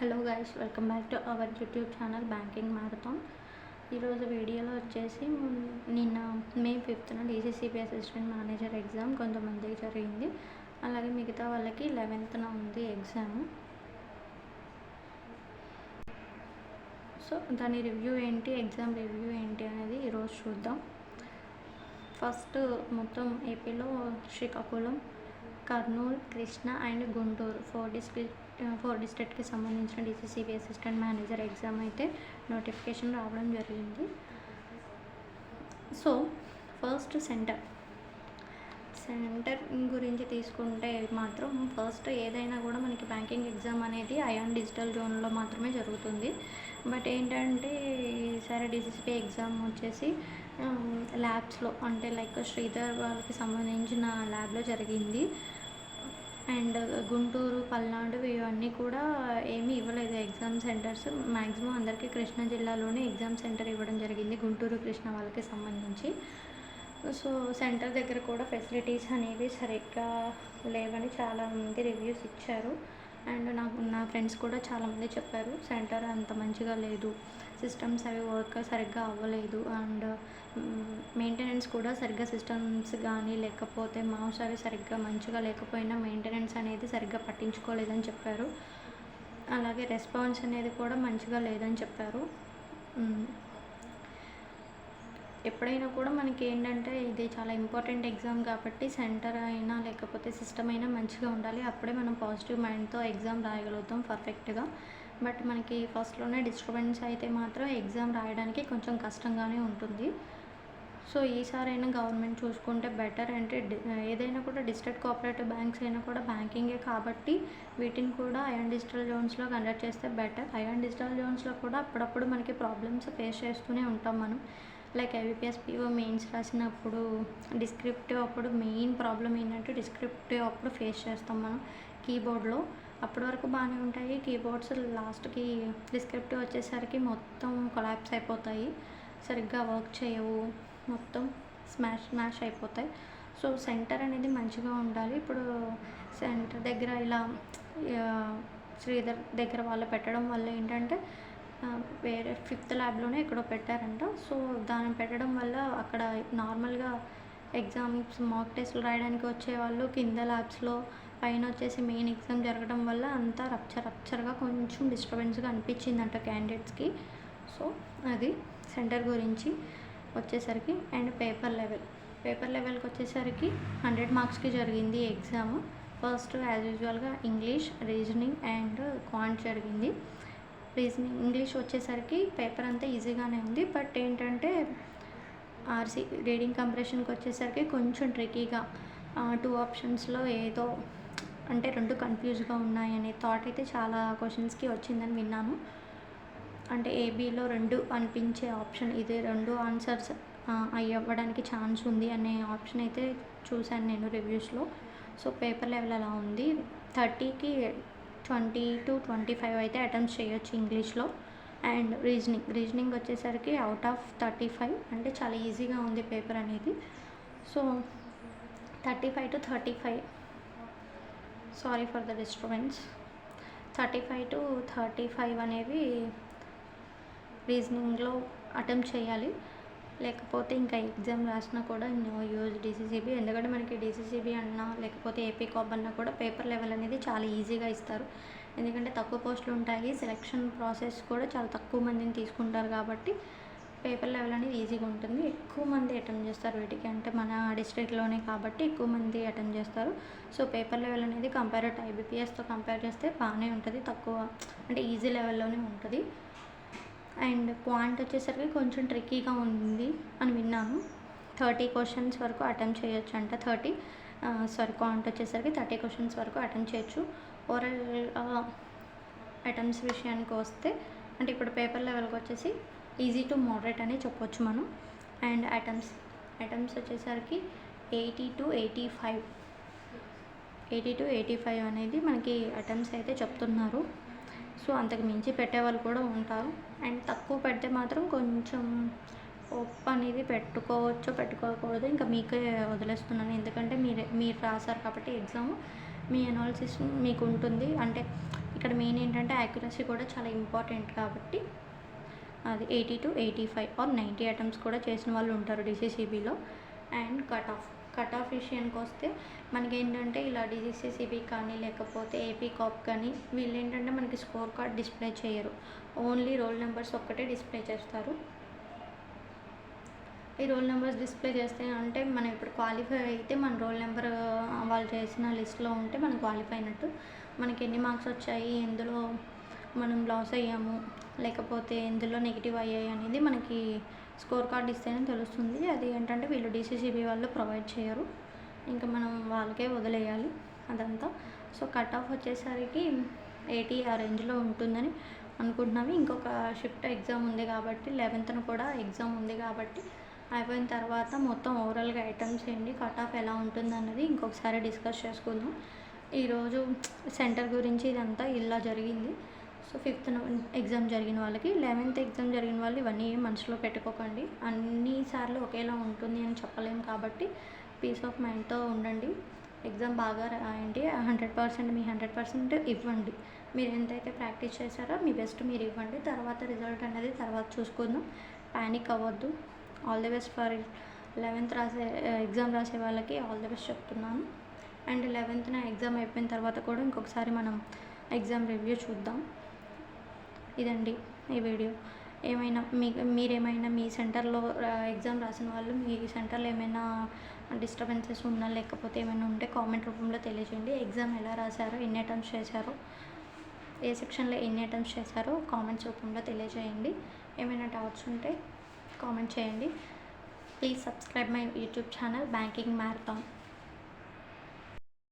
Hello guys, welcome back to our YouTube channel banking marathon. ఈరోజు వీడియోలో వచ్చేసి నిన్న మే 5న డీసీసీబీ అసిస్టెంట్ మేనేజర్ ఎగ్జామ్ కొంతమందికి జరిగింది. అలాగే మిగతా వాళ్ళకి 11న ఉంది ఎగ్జామ్. సో దాని రివ్యూ ఏంటి, ఎగ్జామ్ రివ్యూ ఏంటి అనేది ఈరోజు చూద్దాం. ఫస్ట్ మొత్తం ఏపీలో శ్రీకాకుళం, కర్నూలు, కృష్ణా అండ్ గుంటూరు ఫోర్ డిస్ట్రిక్ట్కి సంబంధించిన డీసీసీబీ అసిస్టెంట్ మేనేజర్ ఎగ్జామ్ అయితే నోటిఫికేషన్ రావడం జరిగింది. సో ఫస్ట్ సెంటర్ గురించి తీసుకుంటే మాత్రం ఫస్ట్ ఏదైనా కూడా మనకి బ్యాంకింగ్ ఎగ్జామ్ అనేది అయాన్ డిజిటల్ జోన్లో మాత్రమే జరుగుతుంది. బట్ ఏంటంటే ఈసారి డీసీసీబీ ఎగ్జామ్ వచ్చేసి ల్యాబ్స్లో, అంటే లైక్ శ్రీధర్ వాళ్ళకి సంబంధించిన ల్యాబ్లో జరిగింది. అండ్ గుంటూరు, పల్నాడు ఇవన్నీ కూడా ఏమీ ఇవ్వలేదు ఎగ్జామ్ సెంటర్స్. మ్యాక్సిమం అందరికీ కృష్ణా జిల్లాలోనే ఎగ్జామ్ సెంటర్ ఇవ్వడం జరిగింది, గుంటూరు, కృష్ణా వాళ్ళకి సంబంధించి. సో సెంటర్ దగ్గర కూడా ఫెసిలిటీస్ అనేవి సరిగ్గా లేవని చాలామంది రివ్యూస్ ఇచ్చారు. అండ్ నా ఫ్రెండ్స్ కూడా చాలామంది చెప్పారు సెంటర్ అంత మంచిగా లేదు, సిస్టమ్స్ అవి వర్క్ సరిగ్గా అవ్వలేదు, అండ్ మెయింటెనెన్స్ కూడా సరిగ్గా సిస్టమ్స్ కానీ లేకపోతే మౌస్ అవి సరిగ్గా మంచిగా లేకపోయినా మెయింటెనెన్స్ అనేది సరిగ్గా పట్టించుకోలేదని చెప్పారు. అలాగే రెస్పాన్స్ అనేది కూడా మంచిగా లేదని చెప్పారు. ఎప్పుడైనా కూడా మనకి ఏంటంటే ఇది చాలా ఇంపార్టెంట్ ఎగ్జామ్ కాబట్టి సెంటర్ అయినా లేకపోతే సిస్టమ్ అయినా మంచిగా ఉండాలి. అప్పుడే మనం పాజిటివ్ మైండ్తో ఎగ్జామ్ రాయగలుగుతాం పర్ఫెక్ట్గా. బట్ మనకి ఫస్ట్లోనే డిస్టర్బెన్స్ అయితే మాత్రం ఎగ్జామ్ రాయడానికి కొంచెం కష్టంగానే ఉంటుంది. సో ఈసారైనా గవర్నమెంట్ చూసుకుంటే బెటర్. అంటే ఏదైనా కూడా డిస్ట్రిక్ట్ కోఆపరేటివ్ బ్యాంక్స్ అయినా కూడా బ్యాంకింగే కాబట్టి వీటిని కూడా అయాన్ డిజిటల్ జోన్స్లో కండక్ట్ చేస్తే బెటర్. అయాన్ డిజిటల్ జోన్స్లో కూడా అప్పుడప్పుడు మనకి ప్రాబ్లమ్స్ ఫేస్ చేస్తూనే ఉంటాం మనం. లైక్ ఐబీపీఎస్ పీఓ మెయిన్స్ రాసినప్పుడు డిస్క్రిప్టివ్ అప్పుడు మెయిన్ ప్రాబ్లం ఏంటంటే డిస్క్రిప్టివ్ అప్పుడు ఫేస్ చేస్తాం మనం కీబోర్డ్లో. అప్పటి వరకు బాగానే ఉంటాయి కీబోర్డ్స్, లాస్ట్కి డిస్క్రిప్టివ్ వచ్చేసరికి మొత్తం కొలాప్స్ అయిపోతాయి, సరిగ్గా వర్క్ చేయవు, మొత్తం స్మాష్ అయిపోతాయి. సో సెంటర్ అనేది మంచిగా ఉండాలి. ఇప్పుడు సెంటర్ దగ్గర ఇలా శ్రీధర్ దగ్గర వాళ్ళు పెట్టడం వల్ల ఏంటంటే వేరే 5th ల్యాబ్లోనే ఎక్కడో పెట్టారంట. సో దాన్ని పెట్టడం వల్ల అక్కడ నార్మల్గా ఎగ్జామ్స్ మాక్ టెస్ట్లు రాయడానికి వచ్చేవాళ్ళు కింద ల్యాబ్స్లో, పైన వచ్చేసి మెయిన్ ఎగ్జామ్ జరగడం వల్ల అంతా రప్చర్గా కొంచెం డిస్టర్బెన్స్గా అనిపించిందంట క్యాండిడేట్స్కి. సో అది సెంటర్ గురించి వచ్చేసరికి. అండ్ పేపర్ లెవెల్కి వచ్చేసరికి 100 మార్క్స్కి జరిగింది ఎగ్జామ్. ఫస్ట్ యాజ్ యూజువల్గా ఇంగ్లీష్, రీజనింగ్ అండ్ క్వాంట్ జరిగింది. ఇంగ్లీష్ వచ్చేసరికి పేపర్ అంతా ఈజీగానే ఉంది. బట్ ఏంటంటే ఆర్సీ రీడింగ్ కంప్రెషన్కి వచ్చేసరికి కొంచెం ట్రికీగా 2 ఆప్షన్స్లో ఏదో అంటే 2 కన్ఫ్యూజ్గా ఉన్నాయనే థాట్ అయితే చాలా క్వశ్చన్స్కి వచ్చిందని విన్నాను. అంటే ఏబీలో 2 అనిపించే ఆప్షన్ ఇది, 2 ఆన్సర్స్ అవ్వడానికి ఛాన్స్ ఉంది అనే ఆప్షన్ అయితే చూశాను నేను రివ్యూస్లో. సో పేపర్ లెవెల్ అలా ఉంది. 30కి 20 to 25 అయితే అటెంప్ట్స్ చేయొచ్చు ఇంగ్లీష్లో. అండ్ రీజనింగ్ వచ్చేసరికి అవుట్ ఆఫ్ 35 అంటే చాలా ఈజీగా ఉంది పేపర్ అనేది. So 35 to 35, sorry for the disturbance, 35 to 35 అనేవి రీజనింగ్లో అటెంప్ట్ చేయాలి. లేకపోతే ఇంకా ఎగ్జామ్ రాసినా కూడా నో యూజ్ డీసీసీబీ. ఎందుకంటే మనకి డీసీసీబీ అన్నా లేకపోతే ఏపీ కాప్ అన్నా కూడా పేపర్ లెవెల్ అనేది చాలా ఈజీగా ఇస్తారు. ఎందుకంటే తక్కువ పోస్టులు ఉంటాయి, సెలక్షన్ ప్రాసెస్ కూడా చాలా తక్కువ మందిని తీసుకుంటారు కాబట్టి పేపర్ లెవెల్ అనేది ఈజీగా ఉంటుంది. ఎక్కువ మంది అటెంప్ట్ చేస్తారు వీటికి, అంటే మన డిస్ట్రిక్ట్లోనే కాబట్టి ఎక్కువ మంది అటెంప్ట్ చేస్తారు. సో పేపర్ లెవెల్ అనేది కంపేర్ టు ఐబీపీఎస్తో కంపేర్ చేస్తే బాగానే ఉంటుంది, తక్కువ అంటే ఈజీ లెవెల్లోనే ఉంటుంది. అండ్ క్వాంట్ వచ్చేసరికి కొంచెం ట్రిక్కీగా ఉంది అని విన్నాను. 30 క్వశ్చన్స్ వరకు అటెంప్ట్ చేయొచ్చు అంట. క్వాంట్ వచ్చేసరికి 30 క్వశ్చన్స్ వరకు అటెంప్ట్ చేయొచ్చు. ఓవరాల్ అటెంప్ట్స్ విషయానికి వస్తే అంటే ఇప్పుడు పేపర్ లెవెల్కి వచ్చేసి ఈజీ టు మోడరేట్ అని చెప్పొచ్చు మనం. అండ్ అటెంప్ట్స్ వచ్చేసరికి 80 to 85 అనేది మనకి అటెంప్ట్స్ అయితే చెప్తున్నారు. సో అంతకు మించి పెట్టేవాళ్ళు కూడా ఉంటారు. అండ్ తక్కువ పెడితే మాత్రం కొంచెం హోప్ అనేది పెట్టుకోవచ్చు, పెట్టుకోకూడదు ఇంకా మీకే వదిలేస్తున్నాను. ఎందుకంటే మీరు రాశారు కాబట్టి ఎగ్జామ్ మీ అనాలిసిస్ మీకు ఉంటుంది. అంటే ఇక్కడ ఇక్కడ మెయిన్ ఏంటంటే యాక్యురసీ కూడా చాలా ఇంపార్టెంట్ కాబట్టి అది 80 to 85 ఆర్ 90 అటెంప్ట్స్ కూడా చేసిన వాళ్ళు ఉంటారు డీసీసీబీలో. అండ్ కట్ ఆఫ్ విషయానికి వస్తే మనకేంటంటే ఇలా డీసీసీబీ కానీ లేకపోతే ఏపీ కాప్ కానీ వీళ్ళు ఏంటంటే మనకి స్కోర్ కార్డ్ డిస్ప్లే చేయరు, ఓన్లీ రోల్ నెంబర్స్ ఒక్కటే డిస్ప్లే చేస్తారు. ఈ రోల్ నెంబర్స్ డిస్ప్లే చేస్తే అంటే మనం ఇప్పుడు క్వాలిఫై అయితే మన రోల్ నెంబర్ వాళ్ళు చేసిన లిస్ట్లో ఉంటే మనం క్వాలిఫై అయినట్టు. మనకి ఎన్ని మార్క్స్ వచ్చాయి, ఎందులో మనం లాస్ అయ్యాము లేకపోతే ఎందులో నెగిటివ్ అయ్యాయి అనేది మనకి స్కోర్ కార్డ్ ఇస్తేనే తెలుస్తుంది. అది ఏంటంటే వీళ్ళు డీసీసీబీ వాళ్ళు ప్రొవైడ్ చేయరు, ఇంకా మనం వాళ్ళకే వదిలేయాలి అదంతా. సో కట్ ఆఫ్ వచ్చేసరికి 80 ఆ రేంజ్లో ఉంటుందని అనుకుంటున్నాము. ఇంకొక షిఫ్ట్ ఎగ్జామ్ ఉంది కాబట్టి 11th కూడా ఎగ్జామ్ ఉంది కాబట్టి అయిపోయిన తర్వాత మొత్తం ఓవరాల్గా ఐటమ్స్ ఏంటి, కట్ ఆఫ్ ఎలా ఉంటుంది అన్నది ఇంకొకసారి డిస్కస్ చేసుకుందాం. ఈరోజు సెంటర్ గురించి ఇదంతా ఇలా జరిగింది. సో 5th ఎగ్జామ్ జరిగిన వాళ్ళకి, 11th ఎగ్జామ్ జరిగిన వాళ్ళు ఇవన్నీ ఏం మనసులో పెట్టుకోకండి. అన్నిసార్లు ఒకేలా ఉంటుంది అని చెప్పలేము కాబట్టి పీస్ ఆఫ్ మైండ్తో ఉండండి. ఎగ్జామ్ బాగా రాయండి, 100% మీ 100% ఇవ్వండి. మీరు ఎంతైతే ప్రాక్టీస్ చేశారో మీ బెస్ట్ మీరు ఇవ్వండి. తర్వాత రిజల్ట్ అనేది తర్వాత చూసుకుందాం, ప్యానిక్ అవ్వద్దు. All the best for 11th exam రాసే వాళ్ళకి ఆల్ ది బెస్ట్ చెప్తున్నాను. అండ్ 11th ఎగ్జామ్ అయిపోయిన తర్వాత కూడా ఇంకొకసారి మనం ఎగ్జామ్ రివ్యూ చూద్దాం. ఇదండి ఈ వీడియో. ఏమైనా మీరేమైనా మీ సెంటర్లో ఎగ్జామ్ రాసిన వాళ్ళు మీ సెంటర్లో ఏమైనా డిస్టర్బెన్సెస్ ఉన్నా లేకపోతే ఏమైనా ఉంటే కామెంట్ రూపంలో తెలియజేయండి. ఎగ్జామ్ ఎలా రాశారో, ఎన్ని అటెంప్ట్స్ చేశారో, ఏ సెక్షన్లో ఎన్ని అటెంప్ట్స్ చేశారో కామెంట్స్ రూపంలో తెలియజేయండి. ఏమైనా డౌట్స్ ఉంటే కామెంట్ చేయండి. Please subscribe my YouTube channel banking marathon.